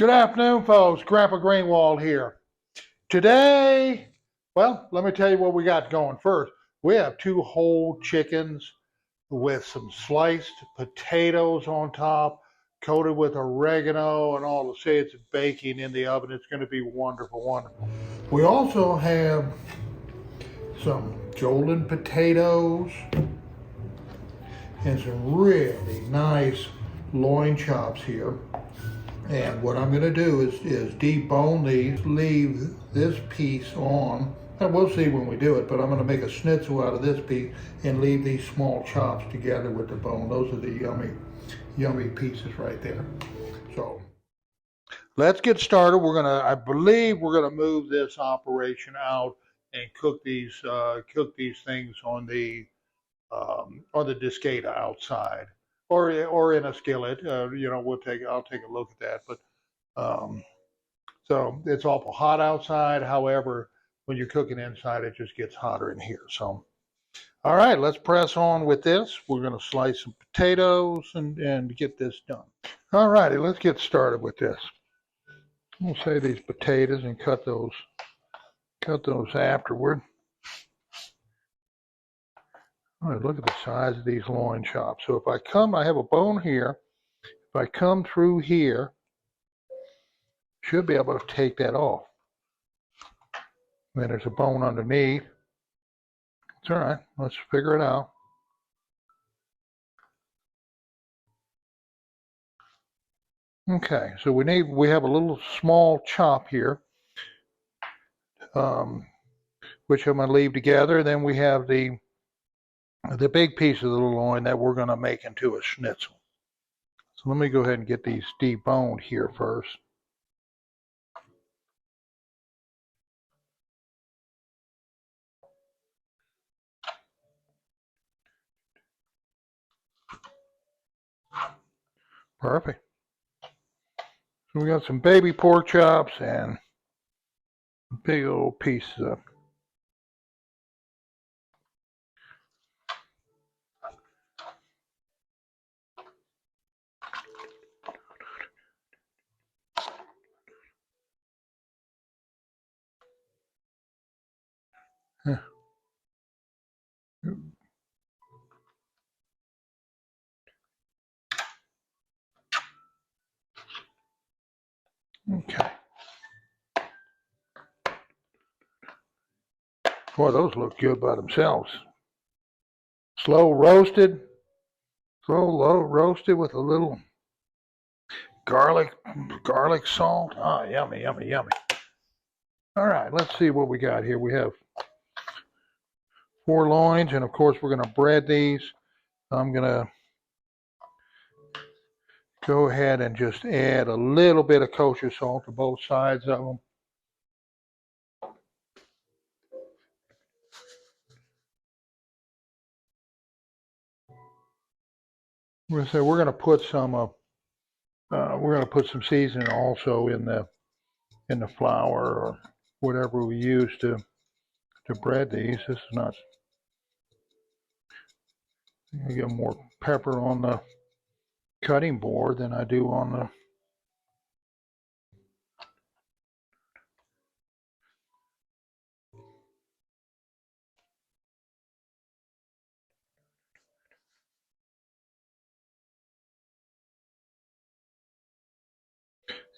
Good afternoon, folks. Grandpa Greenwald here. Today, well, let me tell you what we got going first. We have 2 whole chickens with some sliced potatoes on top, coated with oregano and all the shades of baking in the oven. It's going to be wonderful, wonderful. We also have some golden potatoes and some really nice loin chops here. And what I'm going to do is debone these, leave this piece on, and we'll see when we do it, but I'm going to make a schnitzel out of this piece and leave these small chops together with the bone. Those are the yummy, yummy pieces right there. So let's get started. I believe we're going to move this operation out and cook these things on the discada outside, or in a skillet. I'll take a look at that. But so it's awful hot outside. However, when you're cooking inside, it just gets hotter in here. So, all right, let's press on with this. We're going to slice some potatoes and get this done. All righty, let's get started with this. We'll save these potatoes and cut those afterward. All right, look at the size of these loin chops. So I have a bone here. If I come through here, should be able to take that off. Then there's a bone underneath. It's all right. Let's figure it out. Okay, so we have a little small chop here, which I'm going to leave together. Then we have the big piece of the loin that we're going to make into a schnitzel. So let me go ahead and get these deboned here first. Perfect. So we got some baby pork chops and big old pieces of Okay. Boy, those look good by themselves. Slow roasted with a little garlic salt. Ah, yummy, yummy, yummy. All right, let's see what we got here. We have 4 loins, and of course we're going to bread these. I'm going to go ahead and just add a little bit of kosher salt to both sides of them. We're going to put some seasoning also in the flour or whatever we use to bread these. This is not. I get more pepper on the cutting board than I do on the.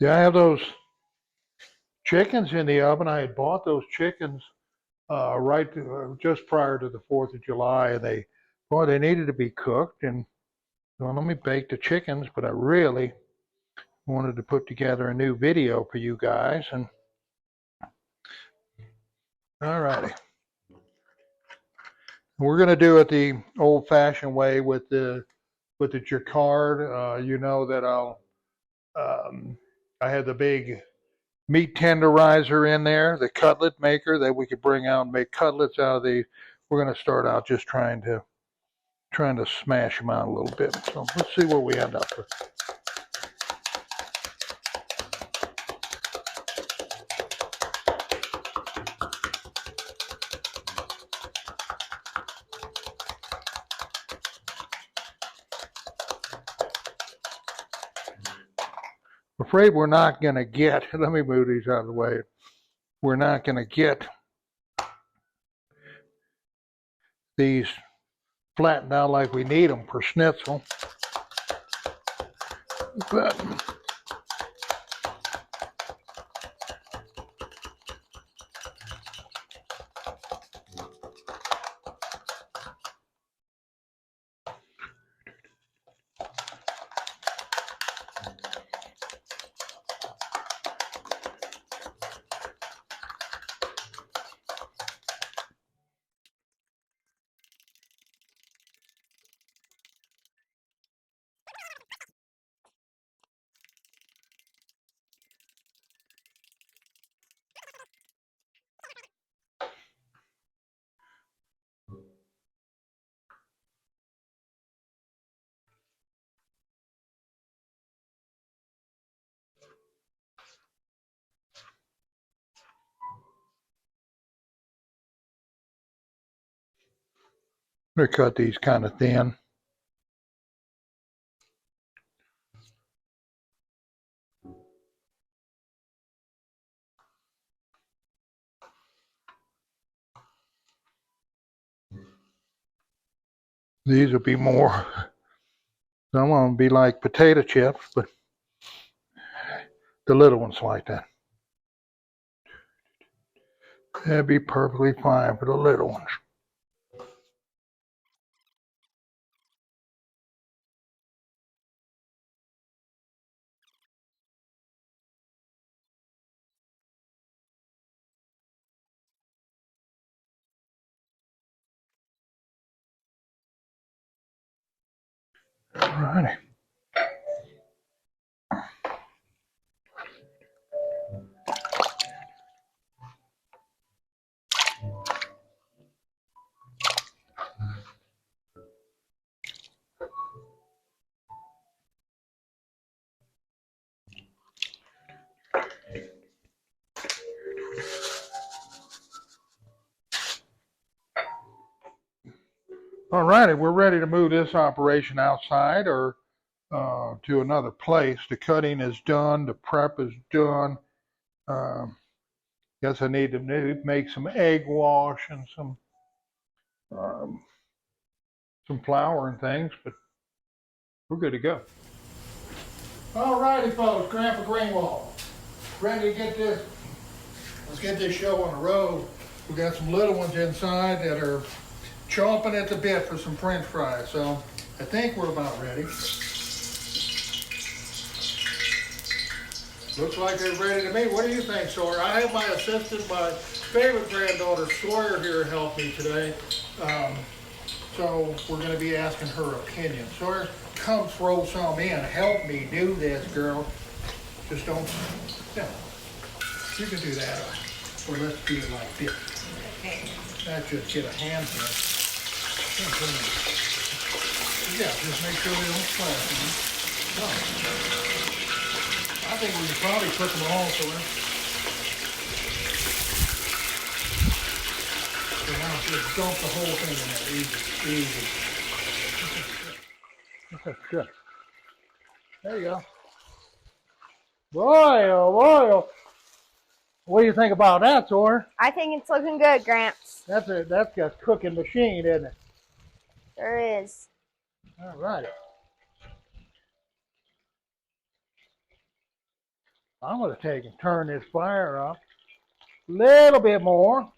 Yeah, I have those chickens in the oven. I had bought those chickens just prior to the 4th of July, and they needed to be cooked. And well, let me bake the chickens, but I really wanted to put together a new video for you guys. And all righty, we're going to do it the old-fashioned way with the jacquard. You know that I had the big meat tenderizer in there, the cutlet maker that we could bring out and make cutlets out of these. We're going to start out just trying to smash them out a little bit. So let's see what we end up with. afraid we're not going to get, let me move these out of the way. We're not going to get these flattened out like we need them for schnitzel. But I'm going to cut these kind of thin. These will be more, some of them will be like potato chips, but the little ones like that. That'd be perfectly fine for the little ones. All righty. All righty, we're ready to move this operation outside or to another place. The cutting is done, the prep is done. Guess I need to make some egg wash and some flour and things, but we're good to go. All righty, folks, Grandpa Greenwald, ready to get this. Let's get this show on the road. We got some little ones inside that are chomping at the bit for some French fries, so I think we're about ready. Looks like they're ready to me. What do you think, Sawyer? I have my assistant, my favorite granddaughter, Sawyer, here to help me today. So we're going to be asking her opinion. Sawyer, come throw some in. Help me do this, girl. Just don't, yeah. You can do that, or let's do it like this. Okay. That's just get a hand here. Yeah, just make sure they don't splash. No. I think we can probably put them all somewhere. So now just dump the whole thing in there. Easy, easy. That's good. There you go. Boy, oh boy, oh. What do you think about that, Sawyer? I think it's looking good, Gramps. That's a cooking machine, isn't it? Sure is. All right. I'm going to take and turn this fire up a little bit more.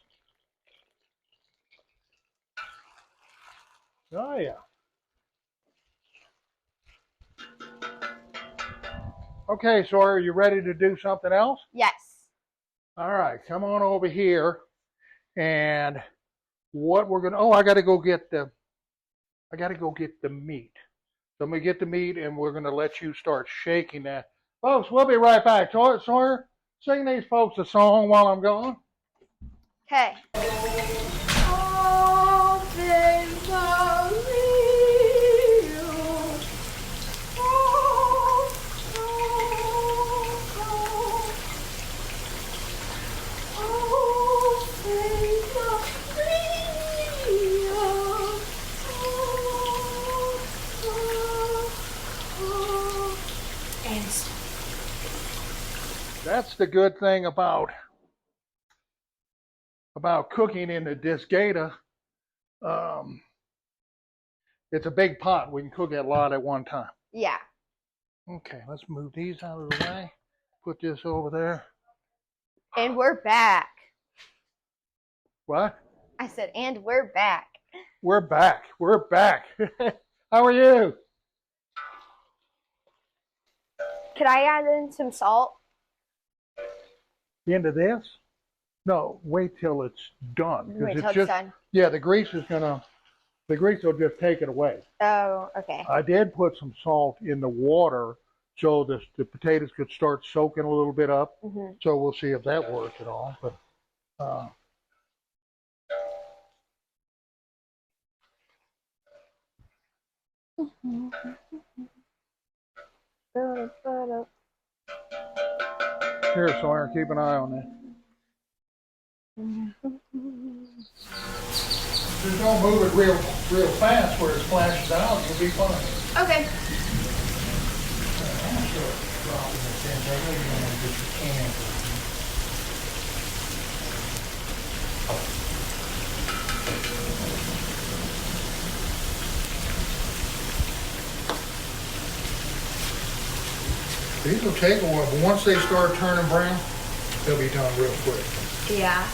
Oh, yeah. Okay, Sawyer, you ready to do something else? Yes. All right, come on over here. And what we're going to, oh, I got to go get the meat. So I'm going to get the meat, and we're going to let you start shaking that. Folks, we'll be right back. Sawyer, sing these folks a song while I'm gone. Okay. All things are real. Oh, all things are real. And That's the good thing about cooking in the discada. Um, it's a big pot. We can cook a lot at one time. Yeah. Okay, let's move these out of the way. Put this over there. And we're back. What? I said, and we're back. We're back. We're back. How are you? Could I add in some salt? Into this? No, wait till it's done. 'Cause Wait it's till it's just, done. yeah, the grease will just take it away. Oh, okay. I did put some salt in the water so the potatoes could start soaking a little bit up. Mm-hmm. So we'll see if that works at all. But here, Sawyer, keep an eye on that. Just don't move it real fast where it splashes out. You'll be fine. Okay. I'm sure it's dropping this in. I know you don't want to get your can. These will take a while, but once they start turning brown, they'll be done real quick. Yeah.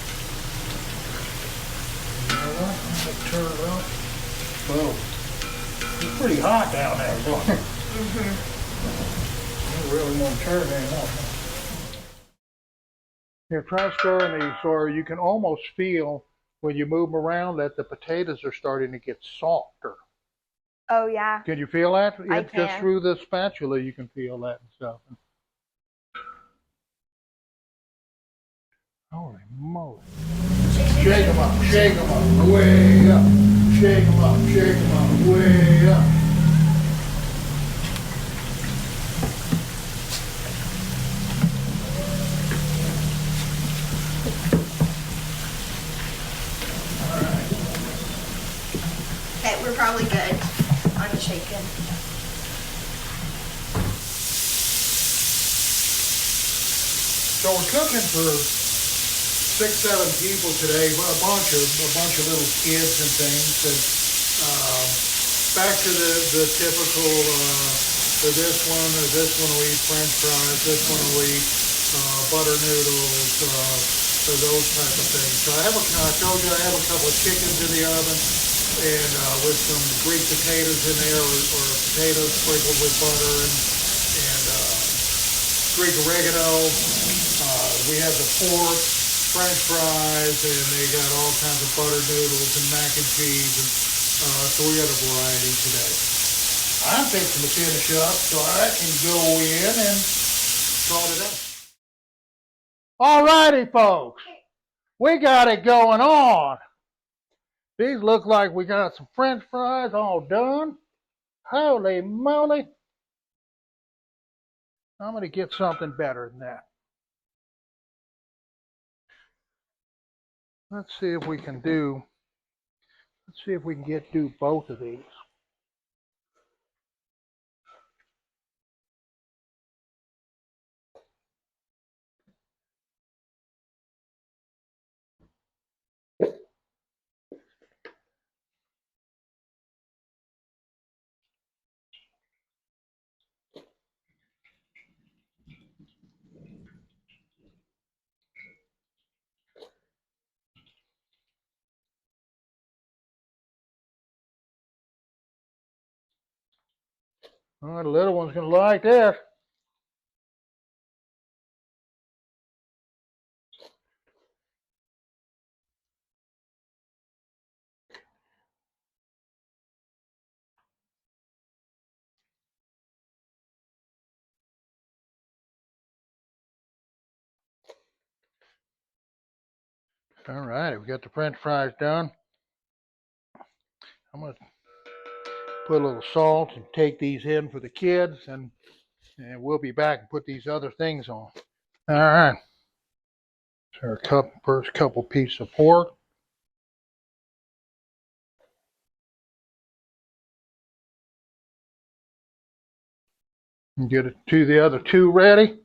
You know what? I'm gonna turn it up. Whoa. It's pretty hot down there, boy. Mm-hmm. You really want to turn it anymore. Here, try stirring these, or you can almost feel when you move them around that the potatoes are starting to get softer. Oh, yeah. Can you feel that? I Just can. through the spatula, you can feel that and stuff. Holy moly. Shake them up, way up. Shake them up, way up. Okay, we're probably good on shaking. So we're cooking for 6-7 people today, a bunch of little kids and things. And back to the typical. This one will eat French fries. This one will eat butter noodles. Those type of things. So I told you I have a couple of chickens in the oven, and with some Greek potatoes in there, or potatoes sprinkled with butter and Greek oregano. We have the pork, French fries, and they got all kinds of buttered noodles and mac and cheese, and so we got a variety today. I'm fixing to finish up so I can go in and salt it up. All righty, folks, we got it going on. These look like we got some French fries all done. Holy moly. I'm going to get something better than that. Let's see if we can do both of these. Oh, the little one's going to like this. All right, we got the French fries done. I'm going to put a little salt and take these in for the kids, and we'll be back and put these other things on. All right. So our first couple pieces of pork. And get the other two ready.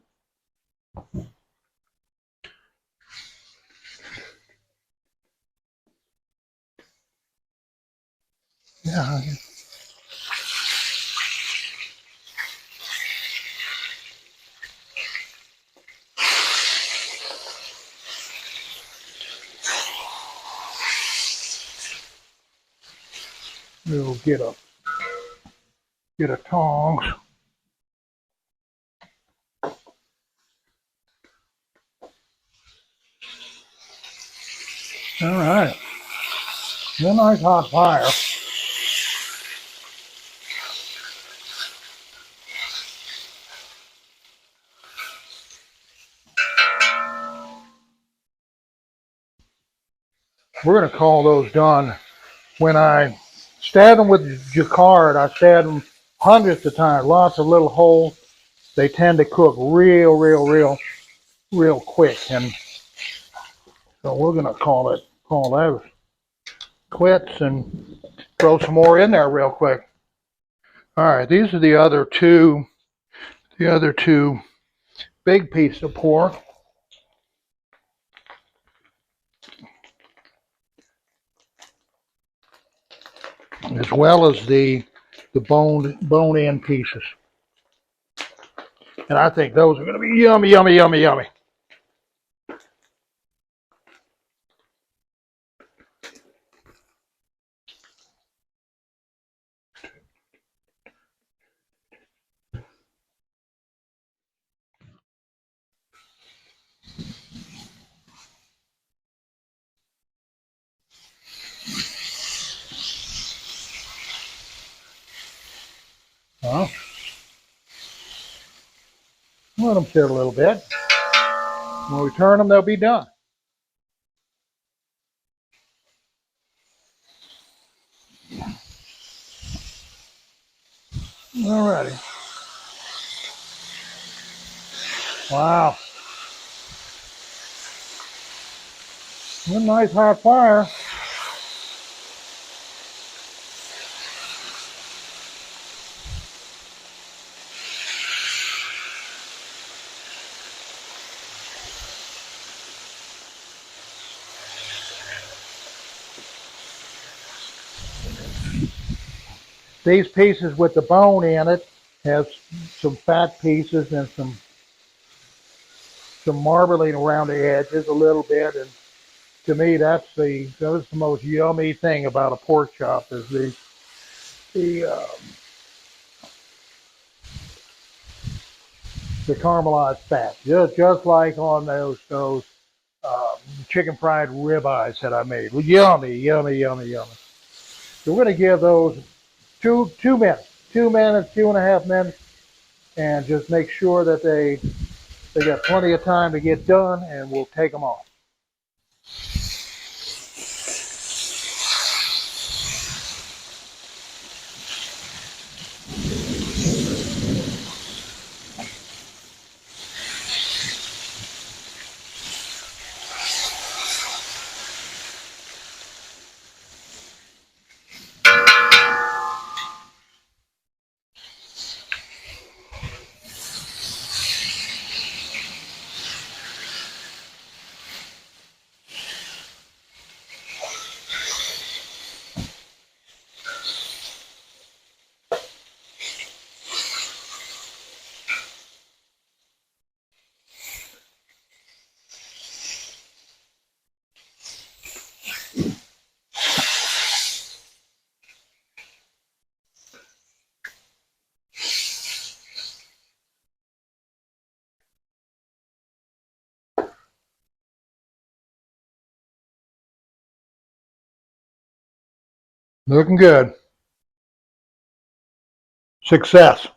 Yeah. We'll get a tongs. All right. Then nice hot fire. We're going to call those done. When I stab them with jacquard, I stab them hundreds of times, lots of little holes. They tend to cook real quick. And so we're going to call those quits and throw some more in there real quick. All right, these are the other two big pieces of pork. As well as the bone in pieces. And I think those are going to be yummy. Well, let them sit a little bit. When we turn them, they'll be done. Alrighty. Wow. A nice hot fire. These pieces with the bone in it have some fat pieces and some marbling around the edges a little bit. And to me, that's the most yummy thing about a pork chop is the caramelized fat, just like on those chicken fried ribeyes that I made. Well, yummy. So we're going to give those 2 minutes, 2 minutes, 2.5 minutes, and just make sure that they got plenty of time to get done, and we'll take them off. Looking good. Success.